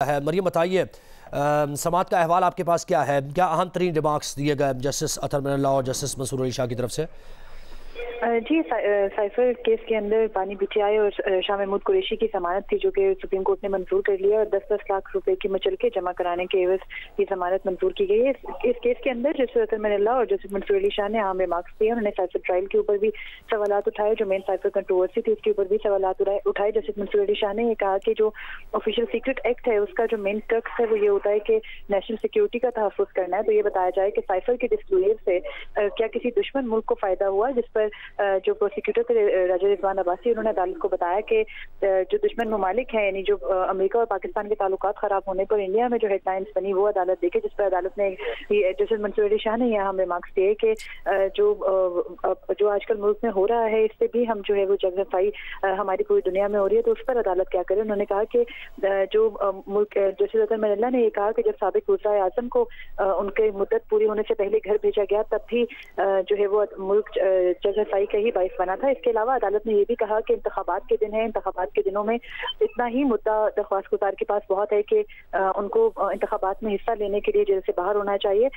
है। मरियम बताइए, समाअत का अहवाल आपके पास क्या है? क्या अहम तरीन रिमार्क्स दिए गए जस्टिस अतर मिनल्ला और जस्टिस मंसूर अली शाह की तरफ से? जी, साइफर केस के अंदर बानी पीटीआई और शाह महमूद कुरैशी की जमानत थी जो कि सुप्रीम कोर्ट ने मंजूर कर लिया और 10-10 लाख रुपए की मुचलके जमा कराने के एवज ये जमानत मंजूर की गई है। इस केस के अंदर जस्टिस अतर मिनल्ला और जस्टिस मंसूर अली शाह ने अहम रिमार्क्स दिए। उन्होंने साइफर ट्रायल के ऊपर भी सवालात उठाए, जो मेन साइफर कंट्रोवर्सी थी उसके ऊपर भी सवालात उठाए। जस्टिस मंसूर अली शाह ने ये कहा कि जो ऑफिशियल सीक्रेट एक्ट है उसका जो मेन क्रक्स है वो ये होता है कि नेशनल सिक्योरिटी का तहफ़्फ़ुज़ करना है। तो ये बताया जाए कि साइफर के डिस्क्लोजर से क्या किसी दुश्मन मुल्क को फायदा हुआ, जिस पर जो प्रोसिक्यूटर थे राजा रिजवान अब्बासी, उन्होंने अदालत को बताया कि जो दुश्मन ममालिक हैं, यानी जो अमेरिका और पाकिस्तान के ताल्लुकात खराब होने पर इंडिया में जो हेडलाइंस बनी वो अदालत देखे, जिस पर अदालत ने जस्टिस मंसूर अली शाह ने यहाँ रिमार्क्स दिए कि जो आजकल मुल्क में हो रहा है इससे भी हम जो है वो जगहफाई हमारी पूरी दुनिया में हो रही है, तो उस पर अदालत क्या करे। उन्होंने कहा कि जो मुल्क जस्टिस अतर मिनल्ला ने ये कहा कि जब साबिक वज़ीर आज़म को उनके मुद्दत पूरी होने से पहले घर भेजा गया तब भी जो है वो मुल्क जगहफाई का ही बाइस बना था। इसके अलावा अदालत ने यह भी कहा कि इंतखाबात के दिन है, इंतखाबात के दिनों में इतना ही मुद्दा दरख्वास्त गुजार के पास बहुत है कि उनको इंतखाबात में हिस्सा लेने के लिए जेल से बाहर होना चाहिए।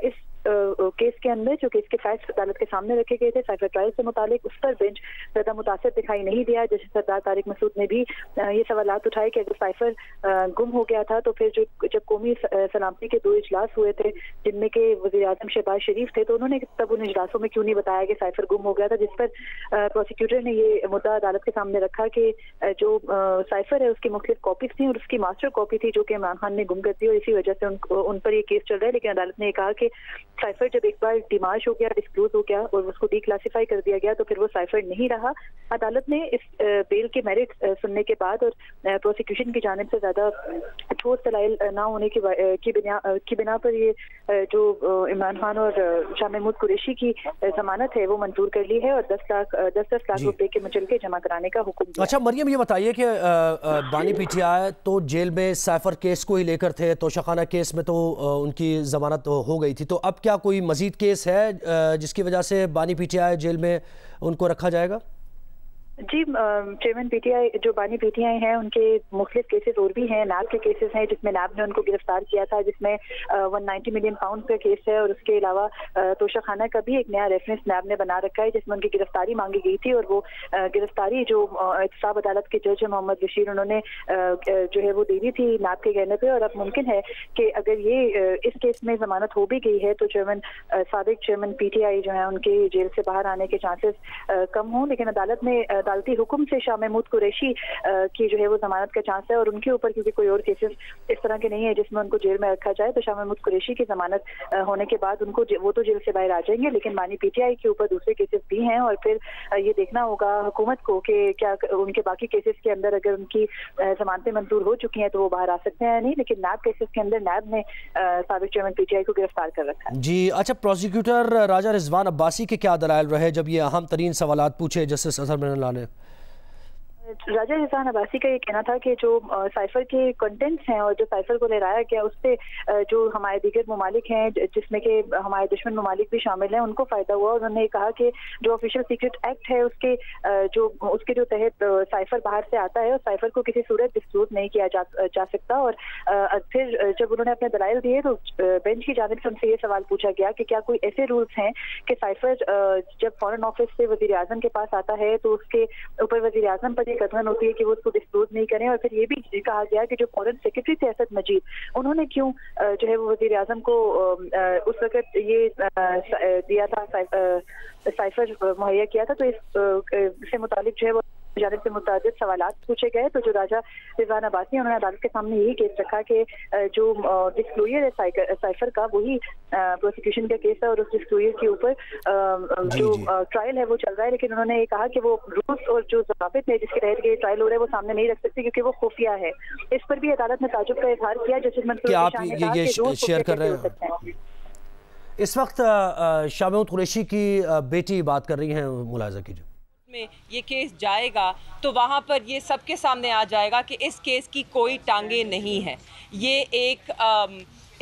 इस केस के अंदर जो केस के फैक्ट्स अदालत के सामने रखे गए थे साइफर ट्रायल से मुतालिक, उस पर बेंच ज्यादा मुतासिर दिखाई नहीं दिया। जैसे सरदार तारिक मसूद ने भी ये सवालात उठाए कि अगर साइफर गुम हो गया था तो फिर जब कौमी सलामती के 2 इजलास हुए थे जिनमें के वज़ीर आज़म शहबाज शरीफ थे, तो उन्होंने तब उन इजलासों में क्यों नहीं बताया कि साइफर गुम हो गया था, जिस पर प्रोसिक्यूटर ने ये मुद्दा अदालत के सामने रखा कि जो साइफर है उसकी मुख्तलिफ कॉपीज थी और उसकी मास्टर कॉपी थी जो कि इमरान खान ने गुम कर दी और इसी वजह से उन पर ये केस चल रहा है। लेकिन अदालत ने कहा कि साइफर जब एक बार डिमार्श हो गया, डिस्क्लोज हो गया और उसको डिक्लासिफाई कर दिया गया तो फिर वो साइफर नहीं रहा। अदालत ने इस बेल के मेरिट सुनने के बाद और प्रोसिक्यूशन की जानिब से ज्यादा ठोस दलाइल ना होने की बिना पर ये जो इमरान खान और शाह महमूद कुरैशी की जमानत है वो मंजूर कर ली है और 10-10 लाख रुपए के मुचलके जमा कराने का हुक्म दिया। अच्छा मरियम, ये बताइए कि बानी पीटीआई तो जेल में साइफर केस को ही लेकर थे, तोशाखाना केस में तो उनकी जमानत हो गई थी, तो अब क्या कोई मजीद केस है जिसकी वजह से बानी पीटीआई जेल में उनको रखा जाएगा? जी, चेयरमैन पीटीआई जो बानी पीटीआई हैं उनके मुख्तलिफ केसेस और भी हैं। नैब के केसेस हैं जिसमें नैब ने उनको गिरफ्तार किया था, जिसमें 190 मिलियन पाउंड का केस है और उसके अलावा तोशाखाना का भी एक नया रेफरेंस नैब ने बना रखा है जिसमें उनकी गिरफ्तारी मांगी गई थी और वो गिरफ्तारी जो एहतसाब अदालत के जज मोहम्मद बशीर उन्होंने जो है वो दे दी थी नैब के कहने पर। और अब मुमकिन है कि अगर ये इस केस में जमानत हो भी गई है तो साबिक चेयरमैन पीटीआई जो है उनके जेल से बाहर आने के चांसेस कम हों। लेकिन अदालत ने अदालती हुक्म से शाह महमूद कुरैशी की जो है वो जमानत का चांस है और उनके ऊपर क्योंकि कोई और केसेस इस तरह के नहीं है जिसमें उनको जेल में रखा जाए, तो शाह महमूद कुरैशी की जमानत होने के बाद उनको वो तो जेल से बाहर आ जाएंगे, लेकिन बानी पीटीआई के ऊपर दूसरे केसेस भी हैं और फिर ये देखना होगा हुकूमत को कि क्या उनके बाकी केसेस के अंदर अगर उनकी जमानतें मंजूर हो चुकी हैं तो वो बाहर आ सकते हैं या नहीं। लेकिन नैब केसेस के अंदर नैब ने साबिक चेयरमैन पीटीआई को गिरफ्तार कर रखा है। जी अच्छा, प्रोसिक्यूटर राजा रिजवान अब्बासी के क्या दलाइल रहे जब ये अहम तरीन सवालात पूछे जस्टिस अतर मिनल्ला ने? राजा रिजवान अब्बासी का ये कहना था कि जो साइफर के कंटेंट्स हैं और जो साइफर को लहराया गया उससे जो हमारे दीगर ममालिक हैं जिसमें कि हमारे दुश्मन ममालिक भी शामिल हैं उनको फायदा हुआ। उन्होंने कहा कि जो ऑफिशियल सीक्रेट एक्ट है उसके जो तहत साइफर बाहर से आता है और साइफर को किसी सूरत डिस्क्लोज नहीं किया जा सकता। और फिर जब उन्होंने अपने दलाइल दिए तो बेंच की जानिब से उनसे ये सवाल पूछा गया कि क्या कोई ऐसे रूल्स हैं कि साइफर जब फॉरेन ऑफिस से वजीर आजम के पास आता है तो उसके ऊपर वजीर आजम पर कथन होती है कि वो उसको डिस्क्लोज नहीं करें। और फिर ये भी कहा गया कि जो फॉरेन सेक्रेटरी थे असद मजीद, उन्होंने क्यों जो है वो वजीर आजम को उस वक्त ये दिया था, साइफर मुहैया किया था। तो इससे मुतालिक जो है वो जानिब से मुताबिक सवालात पूछे गए। तो जो राजा रिजवान अब्बासी उन्होंने अदालत के सामने यही केस रखा कि जो डिस्क्लोजर है साइफर का वही प्रोसिक्यूशन का केस है और उस डिस्क्लोजर के ऊपर जो ट्रायल है वो चल रहा है। लेकिन उन्होंने ये कहा कि वो रूल्स और जो ज़ाबित है जिसके तहत ये ट्रायल हो रहा है वो सामने नहीं रख सकते क्योंकि वो खुफिया है। इस पर भी अदालत ने ताजुब का इजहार किया। जस्टिस मंसूर आप ये शेयर कर रहे हैं? इस वक्त शाह महमूद कुरैशी की बेटी बात कर रही हैं, मुलाहिजा कीजिए। में ये केस जाएगा तो वहाँ पर ये सबके सामने आ जाएगा कि इस केस की कोई टांगे नहीं है। ये एक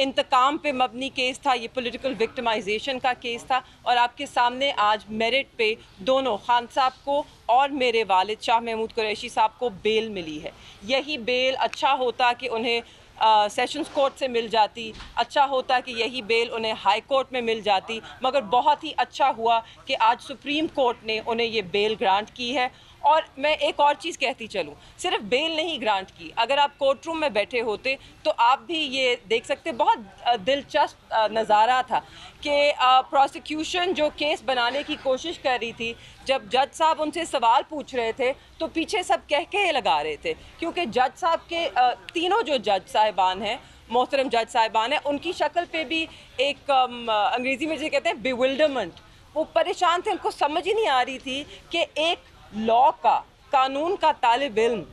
इंतकाम पे मबनी केस था, ये पॉलिटिकल विक्टिमाइजेशन का केस था और आपके सामने आज मेरिट पे दोनों खान साहब को और मेरे वालिद शाह महमूद कुरैशी साहब को बेल मिली है। यही बेल अच्छा होता कि उन्हें सेशंस कोर्ट से मिल जाती, अच्छा होता कि यही बेल उन्हें हाई कोर्ट में मिल जाती, मगर बहुत ही अच्छा हुआ कि आज सुप्रीम कोर्ट ने उन्हें ये बेल ग्रांट की है। और मैं एक और चीज़ कहती चलूँ, सिर्फ बेल नहीं ग्रांट की, अगर आप कोर्ट रूम में बैठे होते तो आप भी ये देख सकते, बहुत दिलचस्प नज़ारा था कि प्रोसिक्यूशन जो केस बनाने की कोशिश कर रही थी, जब जज साहब उनसे सवाल पूछ रहे थे तो पीछे सब कह लगा रहे थे, क्योंकि जज साहब के तीनों जो जज साहिबान हैं, मोहतरम जज साहिबान हैं, उनकी शक्ल पे भी एक अंग्रेज़ी में जिसे कहते हैं बिविल्डरमेंट, वो परेशान थे, उनको समझ ही नहीं आ रही थी कि एक लॉ का, कानून का तालिब इल्म,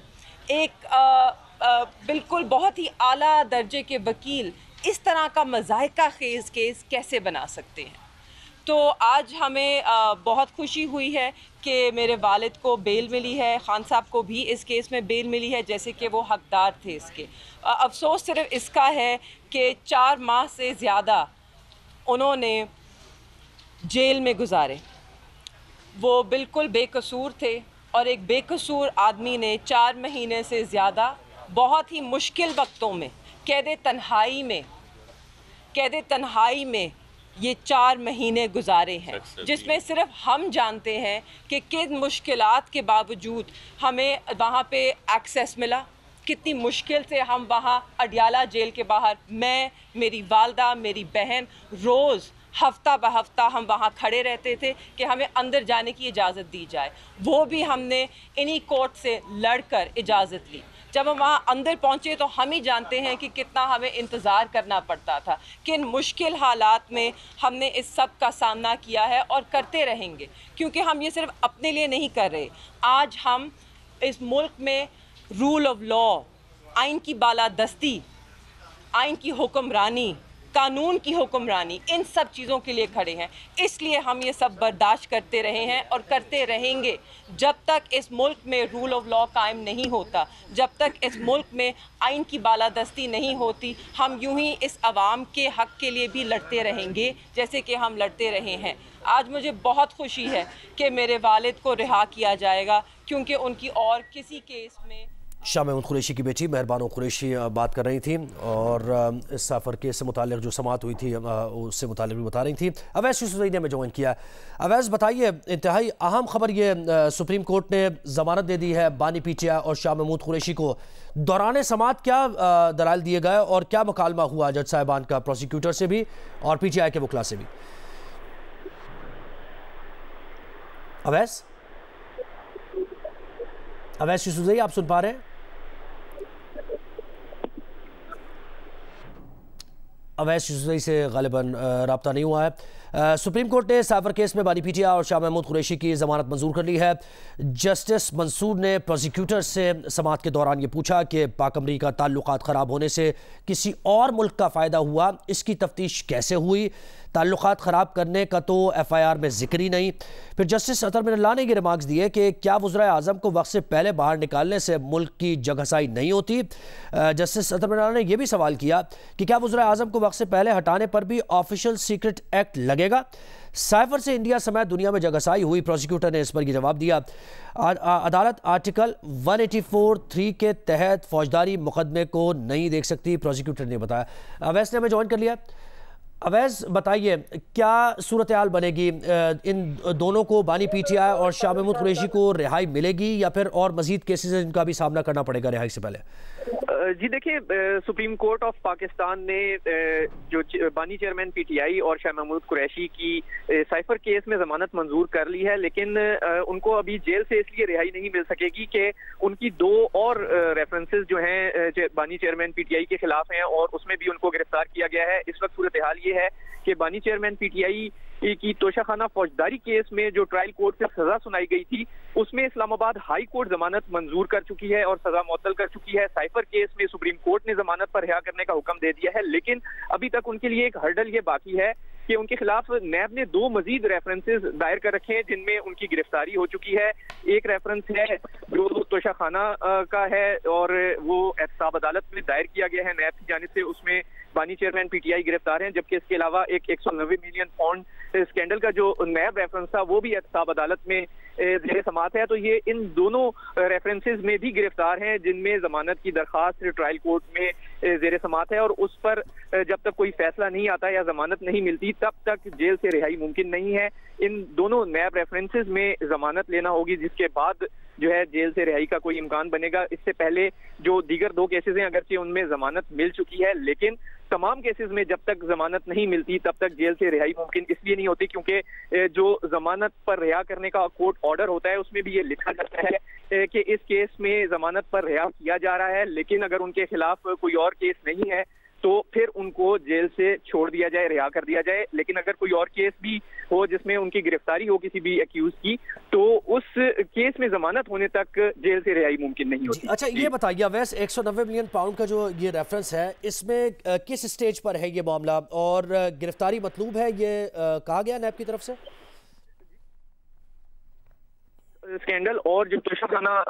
एक बिल्कुल बहुत ही आला दर्जे के वकील इस तरह का मज़ाहिका खेज़ केस कैसे बना सकते हैं। तो आज हमें बहुत खुशी हुई है कि मेरे वालिद को बेल मिली है, खान साहब को भी इस केस में बेल मिली है, जैसे कि वो हकदार थे इसके। अफसोस सिर्फ इसका है कि 4 माह से ज़्यादा उन्होंने जेल में गुजारे। वो बिल्कुल बेकसूर थे और एक बेकसूर आदमी ने 4 महीने से ज़्यादा बहुत ही मुश्किल वक्तों में कैद तन्हाई में ये 4 महीने गुजारे हैं, जिसमें सिर्फ हम जानते हैं कि किन मुश्किलात के बावजूद हमें वहाँ पे एक्सेस मिला, कितनी मुश्किल से हम वहाँ अडियाला जेल के बाहर, मैं, मेरी वालदा, मेरी बहन, रोज़ हफ्ता ब हफ्ता हम वहाँ खड़े रहते थे कि हमें अंदर जाने की इजाज़त दी जाए। वो भी हमने इन्हीं कोर्ट से लड़कर इजाज़त ली। जब हम वहाँ अंदर पहुँचे तो हम ही जानते हैं कि कितना हमें इंतज़ार करना पड़ता था, किन मुश्किल हालात में हमने इस सब का सामना किया है और करते रहेंगे, क्योंकि हम ये सिर्फ अपने लिए नहीं कर रहे। आज हम इस मुल्क में रूल ऑफ लॉ, आइन की बालादस्ती, आइन की हुक्मरानी, कानून की हुक्मरानी, इन सब चीज़ों के लिए खड़े हैं। इसलिए हम ये सब बर्दाश्त करते रहे हैं और करते रहेंगे जब तक इस मुल्क में रूल ऑफ लॉ कायम नहीं होता, जब तक इस मुल्क में आइन की बालादस्ती नहीं होती। हम यूं ही इस आवाम के हक़ के लिए भी लड़ते रहेंगे जैसे कि हम लड़ते रहे हैं। आज मुझे बहुत खुशी है कि मेरे वालिद को रिहा किया जाएगा, क्योंकि उनकी और किसी केस में। शाह महमूद कुरैशी की बेटी मेहरबानो कुरैशी बात कर रही थी और इस सफ़र केस से मुताल्लिक़ जो समाअत हुई थी उससे मुताल्लिक़ भी बता रही थी। अवैस यूसुफ़ज़ई ने हमें ज्वाइन किया। अवैस बताइए, इंतहाई अहम खबर ये सुप्रीम कोर्ट ने ज़मानत दे दी है बानी पीटीआई और शाह महमूद कुरैशी को। दौरान समाअत क्या दलाइल दिए गए और क्या मुकालमा हुआ जज साहिबान का, प्रोसिक्यूटर से भी और पीटीआई के वकला से भी? अवैस यूसुफ़ज़ई आप सुन पा रहे हैं? अवैस यूसुफ़ज़ई से ग़ालिबन रब्ता नहीं हुआ है। सुप्रीम कोर्ट ने साइबर केस में बानी पीटीआई और शाह महमूद कुरैशी की ज़मानत मंजूर कर ली है। जस्टिस मंसूर ने प्रोसिक्यूटर से समाअत के दौरान ये पूछा कि पाक अमरीका ताल्लुकात ख़राब होने से किसी और मुल्क का फ़ायदा हुआ, इसकी तफ्तीश कैसे हुई? ताल्लुकात ख़राब करने का तो FIR में जिक्र ही नहीं। फिर जस्टिस अतर मिनल्लाह ने ये रिमार्क्स दिए कि क्या वज़ीर आज़म को वक्त से पहले बाहर निकालने से मुल्क की जगहसाई नहीं होती? जस्टिस अतर मिनल्लाह ने यह भी सवाल किया कि क्या वज़ीर आज़म को वक्त से पहले हटाने पर भी ऑफिशियल सीक्रेट एक्ट लगेगा? साइफर से इंडिया समेत दुनिया में जगहसाई हुई। प्रोसिक्यूटर ने इस पर यह जवाब दिया, अदालत आर्टिकल 184(3) के तहत फौजदारी मुकदमे को नहीं देख सकती, प्रोसिक्यूटर ने बताया। अवैस ने हमें ज्वाइन कर लिया। अवैस बताइए, क्या सूरत हाल बनेगी? इन दोनों को, बानी पीटीआई और शाह महमूद कुरैशी को रिहाई मिलेगी या फिर और मजीद केसेस जिनका भी सामना करना पड़ेगा रिहाई से पहले? जी देखिए, सुप्रीम कोर्ट ऑफ पाकिस्तान ने जो बानी चेयरमैन पीटीआई और शाह महमूद कुरैशी की साइफर केस में जमानत मंजूर कर ली है, लेकिन उनको अभी जेल से इसलिए रिहाई नहीं मिल सकेगी कि उनकी 2 और रेफरेंसेस जो हैं बानी चेयरमैन पीटीआई के खिलाफ हैं और उसमें भी उनको गिरफ्तार किया गया है। इस वक्त सूरत हाल ये है कि बानी चेयरमैन पीटीआई की तोशाखाना फौजदारी केस में जो ट्रायल कोर्ट से सजा सुनाई गई थी, उसमें इस्लामाबाद हाई कोर्ट जमानत मंजूर कर चुकी है और सजा मुअत्तल कर चुकी है। साइफर केस में सुप्रीम कोर्ट ने जमानत पर रिहा करने का हुक्म दे दिया है, लेकिन अभी तक उनके लिए एक हर्डल ये बाकी है कि उनके खिलाफ नैब ने 2 मजीद रेफरेंसेस दायर कर रखे हैं जिनमें उनकी गिरफ्तारी हो चुकी है। एक रेफरेंस है जो तोशाखाना का है और वो एहतसाब अदालत में दायर किया गया है नैब की जानिब से, उसमें बानी चेयरमैन पीटीआई गिरफ्तार हैं, जबकि इसके अलावा एक 190 मिलियन पाउंड स्कैंडल का जो नैब रेफरेंस था वो भी एहतसाब अदालत में जेर समाअत है। तो ये इन दोनों रेफरेंसेस में भी गिरफ्तार हैं जिनमें जमानत की दरखास्त ट्रायल कोर्ट में जेर समात है और उस पर जब तक कोई फैसला नहीं आता या जमानत नहीं मिलती तब तक जेल से रिहाई मुमकिन नहीं है। इन दोनों नैब रेफरेंसेस में जमानत लेना होगी, जिसके बाद जो है जेल से रिहाई का कोई इम्कान बनेगा। इससे पहले जो दीगर 2 केसेस हैं, अगरचे उनमें जमानत मिल चुकी है, लेकिन तमाम केसेस में जब तक जमानत नहीं मिलती तब तक जेल से रिहाई मुमकिन इसलिए नहीं होती क्योंकि जो जमानत पर रिहा करने का कोर्ट ऑर्डर होता है उसमें भी ये लिखा जाता है कि इस केस में जमानत पर रिहा किया जा रहा है, लेकिन अगर उनके खिलाफ कोई और केस नहीं है तो फिर उनको जेल से छोड़ दिया जाए, रिहा कर दिया जाए। लेकिन अगर कोई और केस भी हो जिसमें उनकी गिरफ्तारी हो किसी भी अक्यूज की, तो उस केस में जमानत होने तक जेल से रिहाई मुमकिन नहीं होती। अच्छा, ये बताइए अवैस, 190 मिलियन पाउंड का जो ये रेफरेंस है, इसमें किस स्टेज पर है ये मामला और गिरफ्तारी मतलूब है, ये कहा गया नैब की तरफ से? स्कैंडल और जो तोशाखाना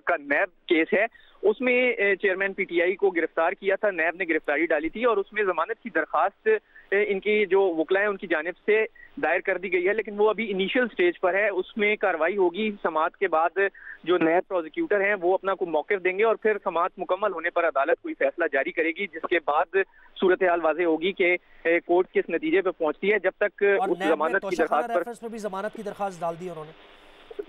का नैब केस है उसमें चेयरमैन पीटीआई को गिरफ्तार किया था, नैब ने गिरफ्तारी डाली थी और उसमें जमानत की दरखास्त इनकी जो वकला है उनकी जानिब से दायर कर दी गई है, लेकिन वो अभी इनिशियल स्टेज पर है। उसमें कार्रवाई होगी, समाअत के बाद जो नैब प्रोसिक्यूटर हैं वो अपना कोई मौक़िफ़ देंगे और फिर समाअत मुकम्मल होने पर अदालत कोई फैसला जारी करेगी, जिसके बाद सूरत हाल वाज़े होगी कि कोर्ट किस नतीजे पर पहुंचती है। जब तक उस जमानत की दरखास्त पर भी जमानत की दरखास्त डाल दी उन्होंने।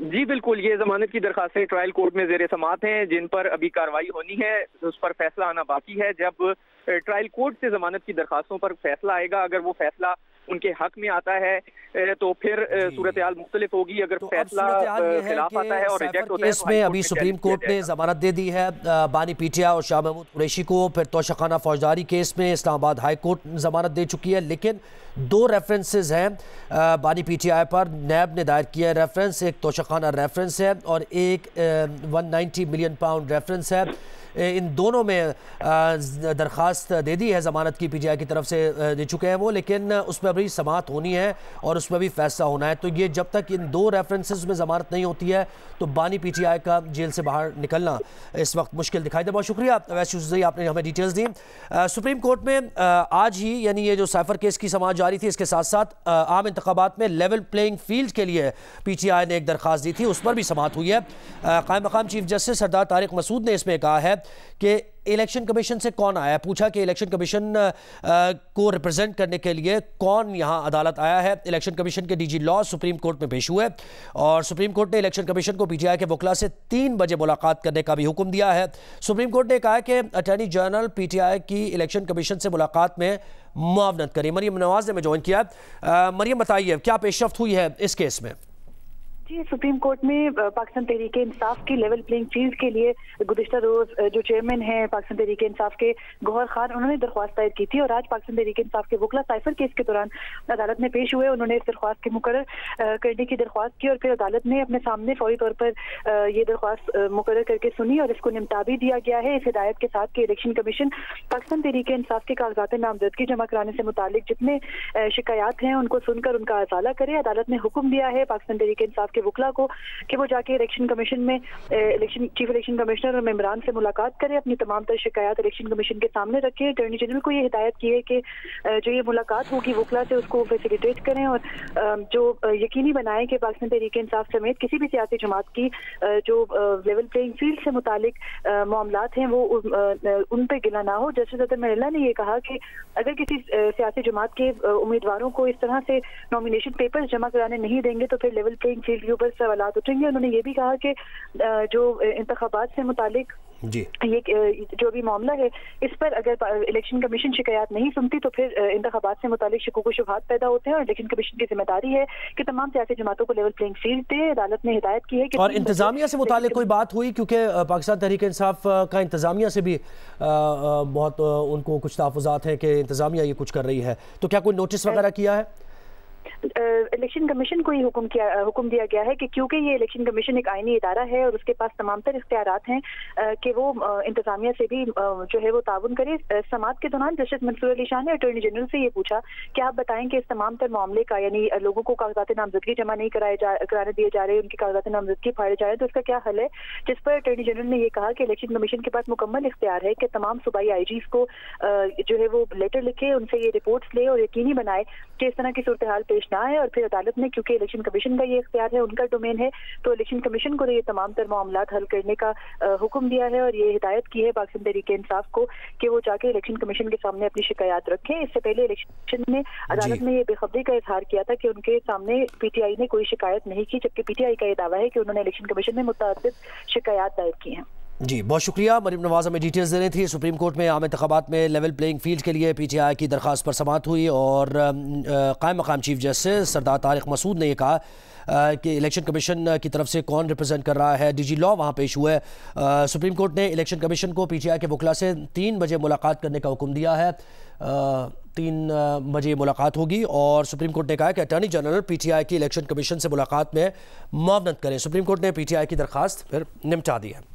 जी बिल्कुल, ये जमानत की दरखास्तें ट्रायल कोर्ट में जेर समाअत हैं जिन पर अभी कार्रवाई होनी है, उस पर फैसला आना बाकी है। जब ट्रायल कोर्ट से जमानत की दरखास्तों पर फैसला आएगा, अगर वो फैसला उनके हक में आता है तो फिर सूरत हाल मुख्तलिफ होगी। अगर फैसला खिलाफ आता है और रिजेक्ट होता है तो इसमें अभी सुप्रीम कोर्ट ने जमानत दे दी है बानी पीटीआई और शाह महमूद कुरैशी को। फिर तोशाखाना फौजदारी केस में इस्लामाबाद हाई कोर्ट जमानत दे चुकी है, लेकिन 2 रेफरेंसेस हैं बानी पीटीआई पर, नैब ने दायर किया है रेफरेंस, एक तोशाखाना रेफरेंस है और एक 190 मिलियन पाउंड रेफरेंस है। इन दोनों में दरख्वास्त दे दी है जमानत की, पीटीआई की तरफ से दे चुके हैं वो, लेकिन उसमें अभी समाअत होनी है और उसमें भी फैसला होना है। तो ये जब तक इन 2 रेफरेंसेस में जमानत नहीं होती है तो बानी पीटीआई का जेल से बाहर निकलना इस वक्त मुश्किल दिखाई दे। बहुत शुक्रिया अवैस यूसुफज़ई, आपने हमें डिटेल्स दी। सुप्रीम कोर्ट में आज ही यानी ये जो साइफर केस की समाअत जारी थी, इसके साथ साथ आम इंतखाबात में लेवल प्लेइंग फील्ड के लिए पीटीआई ने एक दरख्वास्त दी थी, उस पर भी समाअत हुई है। कायम मकाम चीफ जस्टिस सरदार तारिक मसूद ने इसमें कहा है कि इलेक्शन कमीशन से कौन आया, पूछा कि इलेक्शन कमीशन को रिप्रेजेंट करने के लिए कौन यहां अदालत आया है। इलेक्शन कमीशन के डीजी लॉ सुप्रीम कोर्ट में पेश हुए और सुप्रीम कोर्ट ने इलेक्शन कमीशन को पीटीआई के वकला से 3 बजे मुलाकात करने का भी हुक्म दिया है। सुप्रीम कोर्ट ने कहा कि अटॉर्नी जनरल पीटीआई की इलेक्शन कमीशन से मुलाकात में मुआवनत करें। मरियम नवाज ने हमें ज्वाइन किया। मरियम, बताइए क्या पेशरफ्त हुई है इस केस में? जी, सुप्रीम कोर्ट में पाकिस्तान तहरीक इंसाफ की लेवल प्लेइंग फील्ड के लिए गुज़िश्ता रोज जो चेयरमैन हैं पाकिस्तान तहरीक इंसाफ के गौहर खान, उन्होंने दरख्वास्त दायर की थी और आज पाकिस्तान तहरीक इंसाफ के वकला साइफर केस के दौरान अदालत में पेश हुए। उन्होंने इस दरख्वास्त के मुकर्रर करने की दरख्वास्त की और फिर अदालत ने अपने सामने फौरी तौर पर ये दरख्वास्त मुकर्रर करके सुनी और इसको निमटा भी दिया गया है इस हिदायत के साथ कि इलेक्शन कमीशन पाकिस्तान तहरीक इंसाफ के कागजात नामजदगी जमा कराने से मुतालिक जितने शिकायत हैं उनको सुनकर उनका अजाला करे। अदालत ने हुक्म दिया है पाकिस्तान तहरीक इंसाफ के वकला को कि वो जाके इलेक्शन कमीशन में चीफ इलेक्शन कमिश्नर और मेंबरान से मुलाकात करें, अपनी तमाम तर शिकायत इलेक्शन कमीशन के सामने रखें। अटॉर्नी जनरल को ये हिदायत की है कि जो ये मुलाकात होगी वकला से उसको फैसिलिटेट करें और जो यकीनी बनाएं कि पाकिस्तान तहरीक इंसाफ समेत किसी भी सियासी जमात की जो लेवल प्लेइंग फील्ड से मुतालिक मामलात हैं वो उन पर गिला ना हो। जस्टिस अतर महिला ने ये कहा कि अगर किसी सियासी जमात के उम्मीदवारों को इस तरह से नॉमिनेशन पेपर्स जमा कराने नहीं देंगे तो फिर लेवल प्लेइंग फील्ड के ऊपर सवालात उठेंगे। उन्होंने ये भी कहा कि जो इंतखाबात से मुतालिक जी ये जो भी मामला है इस पर अगर इलेक्शन कमीशन शिकायत नहीं सुनती तो फिर इंतखाबात से मुतालिक शुकूक शुबहात पैदा होते हैं और इलेक्शन कमीशन की जिम्मेदारी है कि तमाम सियासी जमातों को लेवल प्लेइंग फील्ड दे। अदालत ने हिदायत की है कि और इंतजामिया से मुतालिक कोई बात हुई, क्योंकि पाकिस्तान तहरीक इंसाफ का इंतजामिया से भी बहुत उनको कुछ तहफ़्फ़ुज़ात हैं कि इंतजामिया ये कुछ कर रही है, तो क्या कोई नोटिस वगैरह किया है? इलेक्शन कमीशन को ही हुक्म दिया गया है कि क्योंकि ये इलेक्शन कमीशन एक आईनी इदारा है और उसके पास तमाम तर इख्तियारात हैं कि वो इंतजामिया से भी जो है वो ताउन करे। समाअत के दौरान जस्टिस मंसूर अली शाह ने अटॉर्नी जनरल से ये पूछा कि आप बताएं कि इस तमाम तर मामले का यानी लोगों को कागजात नामजदगी जमा नहीं कराने दिए जा रहे, उनकी कागजात नामजदगी फाड़े जा रहे हैं, तो इसका क्या हल है? जिस पर अटॉर्नी जनरल ने ये कहा कि इलेक्शन कमीशन के पास मुकम्मल इख्तियार है कि तमाम सूबाई IGs को जो है वो लेटर लिखे, उनसे ये रिपोर्ट्स ले और यकीनी बनाए कि इस तरह की सूरत हाल पेश पेश ना आए। और फिर अदालत ने, क्योंकि इलेक्शन कमीशन का ये इख्तियार है, उनका डोमेन है, तो इलेक्शन कमीशन को ये तमाम तर मामलात हल करने का हुक्म दिया है और ये हिदायत की है पाकिस्तान तहरीक इंसाफ को कि वो जाके इलेक्शन कमीशन के सामने अपनी शिकायत रखें। इससे पहले इलेक्शन में अदालत ने ये बेखबरी का इजहार किया था कि उनके सामने पीटीआई ने कोई शिकायत नहीं की, जबकि पीटीआई का ये दावा है कि उन्होंने इलेक्शन कमीशन में मुतअद्दिद शिकायत दायर की हैं। जी, बहुत शुक्रिया। मरीम नवाज हमें डिटेल्स दे रही थी। सुप्रीम कोर्ट में आम इंतखाबात में लेवल प्लेइंग फील्ड के लिए पीटीआई की दरख्वास्त पर समाअत हुई और कायम मकाम चीफ जस्टिस सरदार तारिक मसूद ने यह कहा कि इलेक्शन कमीशन की तरफ से कौन रिप्रेजेंट कर रहा है। डीजी लॉ वहाँ पेश हुआ है। सुप्रीम कोर्ट ने इलेक्शन कमीशन को पीटीआई के वकला से 3 बजे मुलाकात करने का हुक्म दिया है। 3 बजे मुलाकात होगी और सुप्रीम कोर्ट ने कहा कि अटॉर्नी जनरल पीटीआई की इलेक्शन कमीशन से मुलाकात में मुआवनत करें। सुप्रीम कोर्ट ने पीटीआई की दरख्वास्त फिर निपटा दी है।